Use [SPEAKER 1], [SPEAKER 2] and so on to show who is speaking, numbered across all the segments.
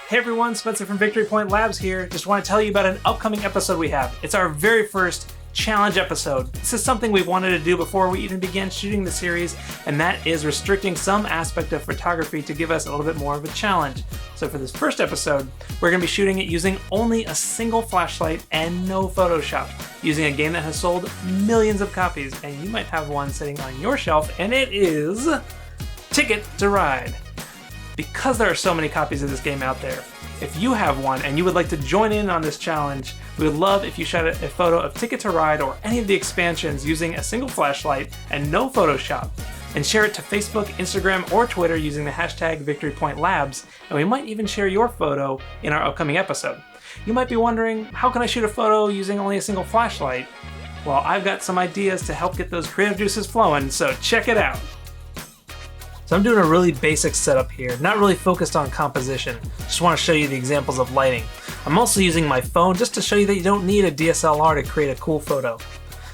[SPEAKER 1] Hey everyone, Spencer from Victory Point Labs here. Just want to tell you about an upcoming episode we have. It's our very first challenge episode. This is something we've wanted to do before we even began shooting the series, and that is restricting some aspect of photography to give us a little bit more of a challenge. So for this first episode, we're going to be shooting it using only a single flashlight and no Photoshop, using a game that has sold millions of copies, and you might have one sitting on your shelf, and it is Ticket to Ride. Because there are so many copies of this game out there, if you have one and you would like to join in on this challenge, we would love if you shot a photo of Ticket to Ride or any of the expansions using a single flashlight and no Photoshop, and share it to Facebook, Instagram, or Twitter using the hashtag VictoryPointLabs, and we might even share your photo in our upcoming episode. You might be wondering, how can I shoot a photo using only a single flashlight? Well, I've got some ideas to help get those creative juices flowing, so check it out. So I'm doing a really basic setup here, not really focused on composition. Just want to show you the examples of lighting. I'm also using my phone just to show you that you don't need a DSLR to create a cool photo.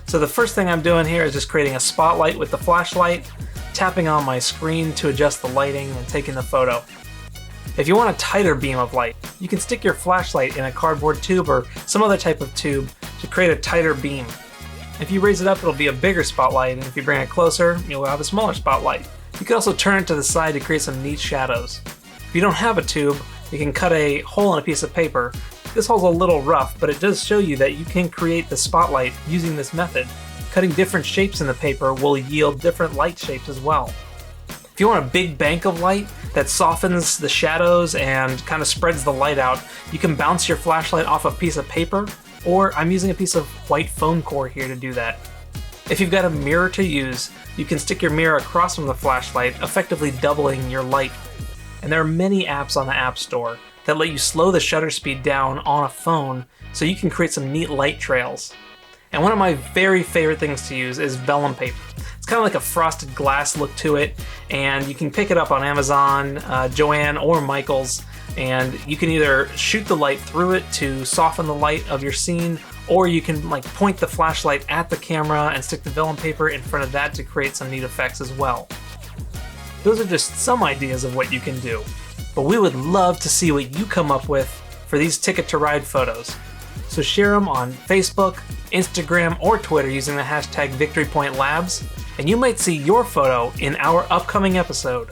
[SPEAKER 1] So the first thing I'm doing here is just creating a spotlight with the flashlight, tapping on my screen to adjust the lighting and taking the photo. If you want a tighter beam of light, you can stick your flashlight in a cardboard tube or some other type of tube to create a tighter beam. If you raise it up, it'll be a bigger spotlight, and if you bring it closer, you'll have a smaller spotlight. You can also turn it to the side to create some neat shadows. If you don't have a tube, you can cut a hole in a piece of paper. This hole's a little rough, but it does show you that you can create the spotlight using this method. Cutting different shapes in the paper will yield different light shapes as well. If you want a big bank of light that softens the shadows and kind of spreads the light out, you can bounce your flashlight off a piece of paper, or I'm using a piece of white foam core here to do that. If you've got a mirror to use, you can stick your mirror across from the flashlight, effectively doubling your light. And there are many apps on the App Store that let you slow the shutter speed down on a phone so you can create some neat light trails. And one of my very favorite things to use is vellum paper. It's kind of like a frosted glass look to it, and you can pick it up on Amazon, Joann, or Michaels, and you can either shoot the light through it to soften the light of your scene, or you can point the flashlight at the camera and stick the vellum paper in front of that to create some neat effects as well. Those are just some ideas of what you can do, but we would love to see what you come up with for these Ticket to Ride photos. So share them on Facebook, Instagram, or Twitter using the hashtag VictoryPointLabs, and you might see your photo in our upcoming episode.